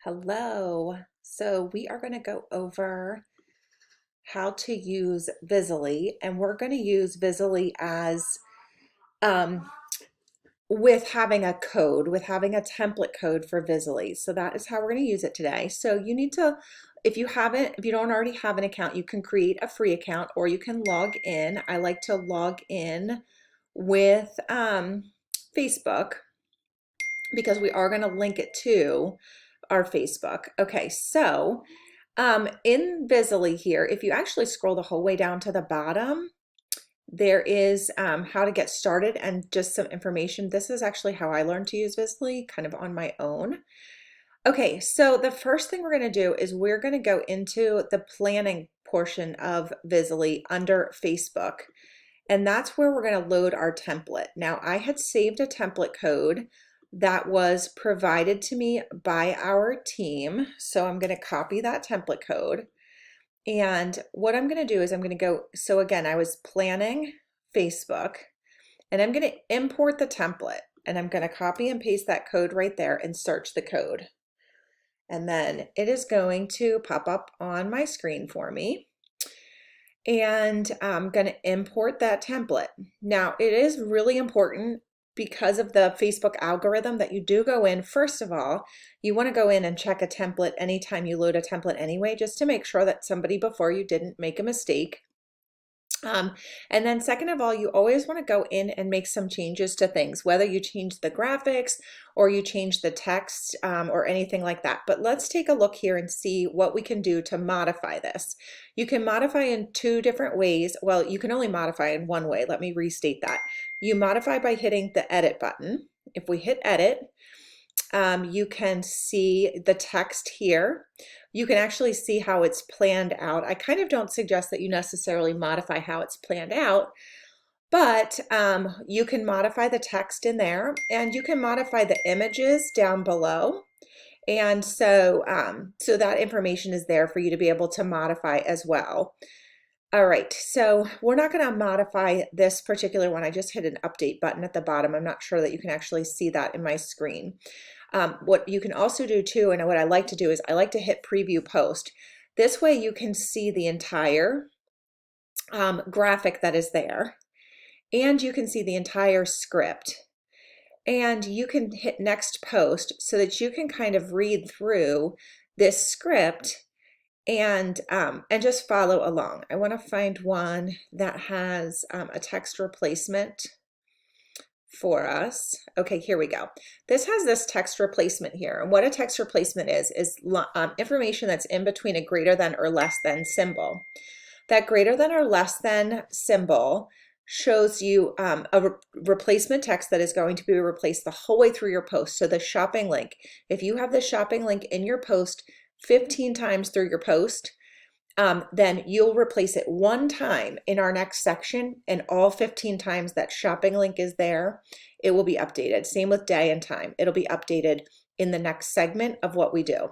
Hello. So we are going to go over how to use Visily, and we're going to use Visily as um, with having a code, with having a template code for Visily. So that is how we're going to use it today. So you need to, if you don't already have an account, you can create a free account or you can log in. I like to log in with Facebook because we are going to link it to our Facebook. Okay, so in Visily here, if you actually scroll the whole way down to the bottom, there is how to get started and just some information. This is actually how I learned to use Visily, kind of on my own. Okay, so the first thing we're going to do is we're going to go into the planning portion of Visily under Facebook. And that's where we're going to load our template. Now, I had saved a template code that was provided to me by our team. So I'm going to copy that template code. And what I'm going to do is I'm going to go, so again, I was planning Facebook, and I'm going to import the template, and I'm going to copy and paste that code right there and search the code. And then it is going to pop up on my screen for me. And I'm going to import that template. Now, it is really important because of the Facebook algorithm that you do go in. First of all, you want to go in and check a template anytime you load a template anyway, just to make sure that somebody before you didn't make a mistake. And then second of all, you always want to go in and make some changes to things, whether you change the graphics or you change the text or anything like that. But let's take a look here and see what we can do to modify this. You can modify in two different ways. Well, you can only modify in one way. Let me restate that. You modify by hitting the edit button. If we hit edit, you can see the text here. You can actually see how it's planned out. I kind of don't suggest that you necessarily modify how it's planned out, but you can modify the text in there, and you can modify the images down below. And so, so that information is there for you to be able to modify as well. All right, so we're not going to modify this particular one. I just hit an update button at the bottom. I'm not sure that you can actually see that in my screen. What you can also do too, and what I like to do is I like to hit preview post. This way you can see the entire graphic that is there, and you can see the entire script. And you can hit next post so that you can kind of read through this script and just follow along. I want to find one that has a text replacement for us. Okay, here we go. This has this text replacement here. And what a text replacement is information that's in between a greater than or less than symbol. That greater than or less than symbol shows you a replacement text that is going to be replaced the whole way through your post. So the shopping link, if you have the shopping link in your post 15 times through your post, then you'll replace it one time in our next section, and all 15 times that shopping link is there, it will be updated. Same with day and time. It'll be updated in the next segment of what we do.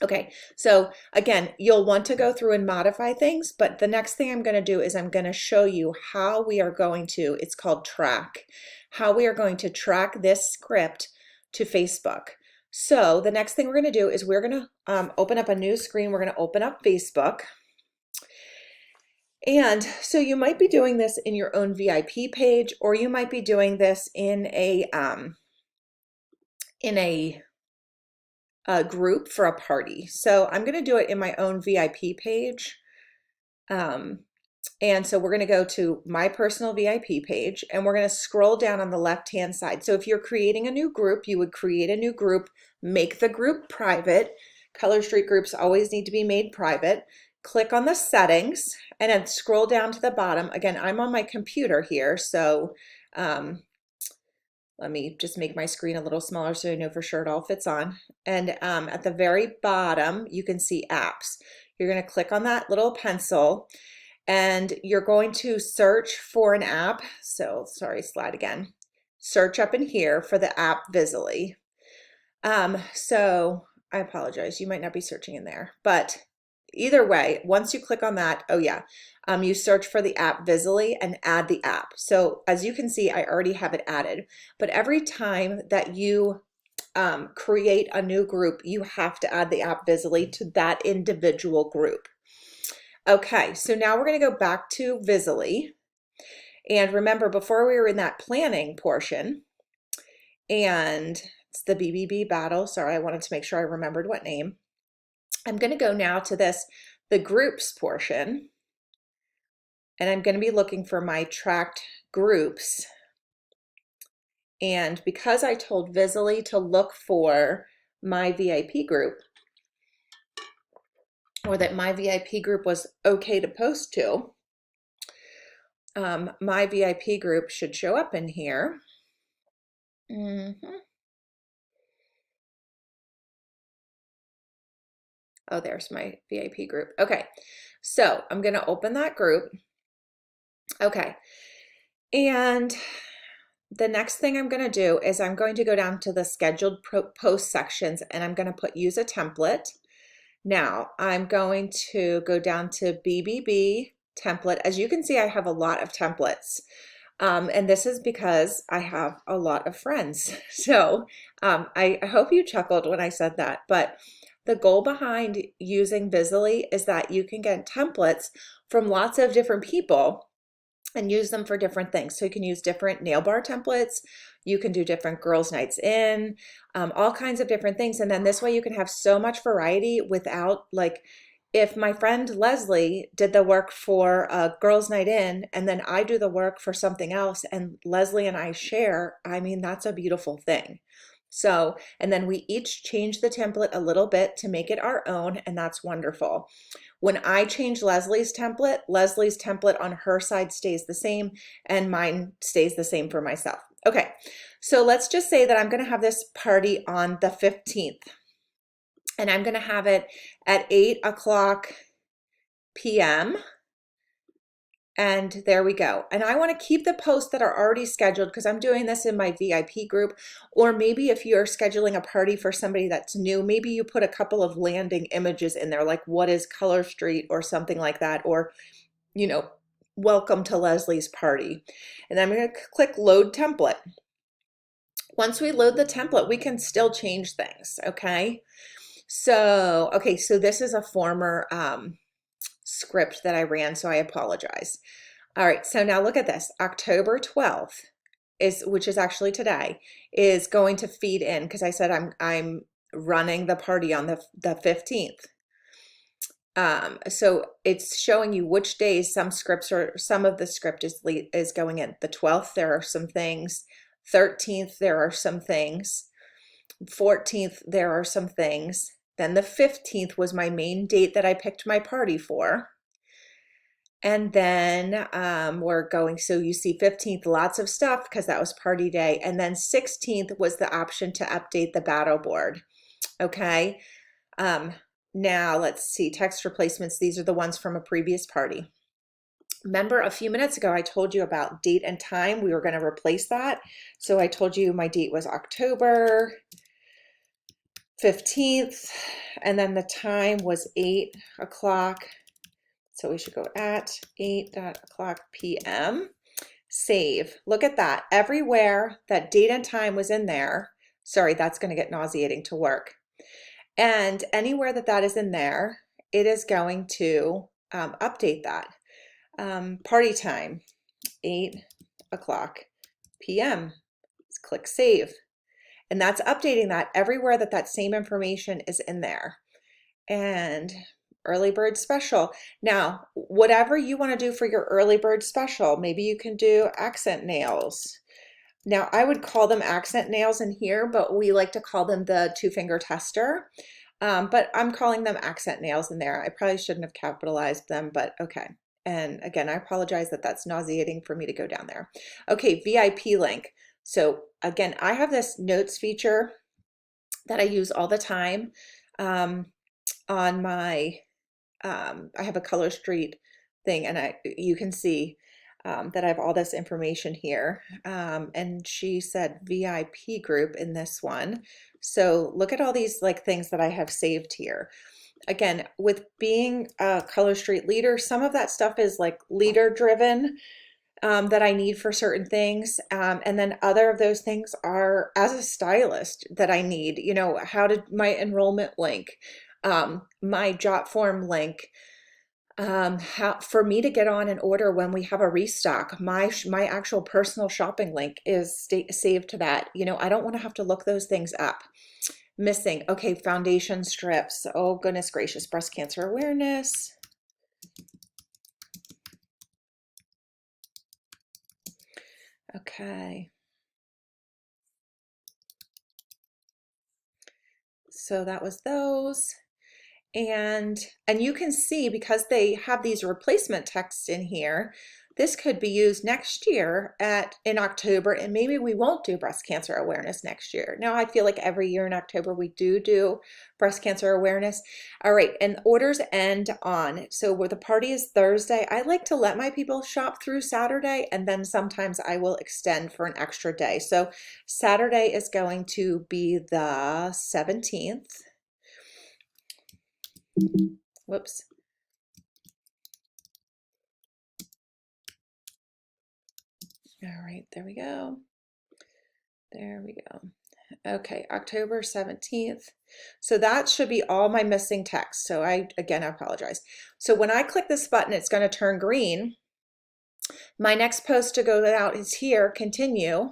Okay, so again, you'll want to go through and modify things, but the next thing I'm going to do is I'm going to show you how we are going to, it's called track, how we are going to track this script to Facebook. So the next thing we're going to do is we're going to open up a new screen. We're going to open up Facebook. And so you might be doing this in your own VIP page, or you might be doing this in a group for a party. So I'm going to do it in my own VIP page. And so we're going to go to my personal VIP page, and we're going to scroll down on the left-hand side. So if you're creating a new group, you would create a new group, make the group private. Color Street groups always need to be made private. Click on the settings and then scroll down to the bottom. Again, I'm on my computer here, so let me just make my screen a little smaller so I know for sure it all fits on. And at the very bottom, you can see apps. You're going to click on that little pencil, and you're going to search for an app. So sorry, slide again. Search up in here for the app Visily. So I apologize, you might not be searching in there, but either way, once you click on that, oh yeah, you search for the app Visily and add the app. So as you can see, I already have it added, but every time that you create a new group, you have to add the app Visily to that individual group. Okay, so now we're going to go back to Visily. And remember, before we were in that planning portion, and it's the BBB battle. Sorry, I wanted to make sure I remembered what name. I'm going to go now to the groups portion, and I'm going to be looking for my tracked groups. And because I told Visily to look for my VIP group, or that my VIP group was okay to post to, my VIP group should show up in here. Oh, there's my VIP group. Okay, so I'm going to open that group. Okay, and the next thing I'm going to do is I'm going to go down to the scheduled post sections, and I'm going to put use a template. Now I'm going to go down to BBB template. As you can see, I have a lot of templates. And this is because I have a lot of friends. So I hope you chuckled when I said that. But the goal behind using Visily is that you can get templates from lots of different people and use them for different things. So you can use different nail bar templates. You can do different girls' nights in, all kinds of different things. And then this way you can have so much variety without, like, if my friend Leslie did the work for a girls' night in, and then I do the work for something else, and Leslie and I share, I mean, that's a beautiful thing. So, and then we each change the template a little bit to make it our own, and that's wonderful. When I change Leslie's template on her side stays the same, and mine stays the same for myself. Okay, so let's just say that I'm going to have this party on the 15th. And I'm going to have it at 8 o'clock p.m. And there we go. And I want to keep the posts that are already scheduled because I'm doing this in my VIP group. Or maybe if you're scheduling a party for somebody that's new, maybe you put a couple of landing images in there, like what is Color Street or something like that. Or, you know, welcome to Leslie's party. And I'm going to click load template. Once we load the template, we can still change things, okay? So, okay, so this is a former script that I ran, so I apologize. All right, so now look at this. October 12th which is actually today, is going to feed in because I said I'm running the party on the 15th. So it's showing you which days some of the script is going in. The 12th, there are some things. 13th, there are some things. 14th, there are some things. Then the 15th was my main date that I picked my party for. And then we're going, so you see 15th, lots of stuff because that was party day. And then 16th was the option to update the battle board. Okay. Now let's see, text replacements. These are the ones from a previous party. Remember a few minutes ago, I told you about date and time. We were going to replace that. So I told you my date was October 15th, and then the time was 8 o'clock. So we should go at 8 o'clock p.m. Save. Look at that. Everywhere that date and time was in there, sorry, that's going to get nauseating to work. And anywhere that is in there, it is going to update that. Party time, 8 o'clock p.m. Let's click save. And that's updating that everywhere that same information is in there. And early bird special. Now, whatever you want to do for your early bird special, maybe you can do accent nails. Now, I would call them accent nails in here, but we like to call them the 2-finger tester. But I'm calling them accent nails in there. I probably shouldn't have capitalized them, but okay. And again, I apologize that that's nauseating for me to go down there. Okay, VIP link. So again, I have this notes feature that I use all the time on my, I have a Color Street thing, and you can see that I have all this information here. And she said VIP group in this one. So look at all these like things that I have saved here. Again, with being a Color Street leader, some of that stuff is like leader driven. that I need for certain things. And then other of those things are as a stylist that I need, you know, how did my enrollment link, my Jotform link, how for me to get on an order when we have a restock, my actual personal shopping link is saved to that. You know, I don't want to have to look those things up. Missing. Okay, foundation strips. Oh, goodness gracious. Breast cancer awareness. Okay. So that was those. And you can see, because they have these replacement texts in here, this could be used next year in October, and maybe we won't do breast cancer awareness next year. Now, I feel like every year in October we do breast cancer awareness. All right, and orders end on, so where the party is Thursday, I like to let my people shop through Saturday, and then sometimes I will extend for an extra day. So Saturday is going to be the 17th. Whoops. All right, there we go. There we go. Okay, October 17th. So that should be all my missing text. So I apologize. So when I click this button, it's going to turn green. My next post to go out is here, continue.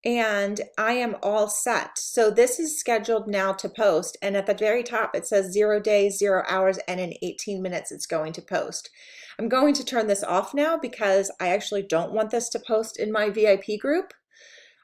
And I am all set. So this is scheduled now to post. And at the very top, it says 0 days, 0 hours, and in 18 minutes, it's going to post. I'm going to turn this off now because I actually don't want this to post in my VIP group.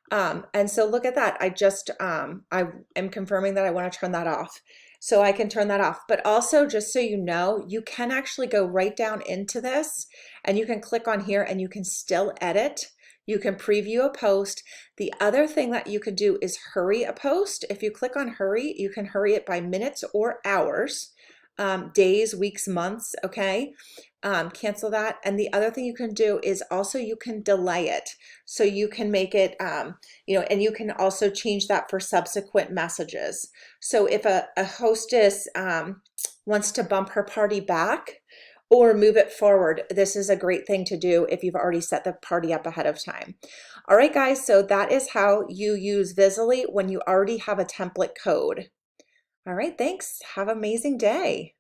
And so look at that. I am confirming that I want to turn that off. So I can turn that off. But also, just so you know, you can actually go right down into this and you can click on here and you can still edit. You can preview a post. The other thing that you could do is hurry a post. If you click on hurry, you can hurry it by minutes or hours, days, weeks, months, okay? Cancel that. And the other thing you can do is also you can delay it. So you can make it, you know, and you can also change that for subsequent messages. So if a hostess wants to bump her party back or move it forward, this is a great thing to do if you've already set the party up ahead of time. All right, guys, so that is how you use Visily when you already have a template code. All right, thanks. Have an amazing day.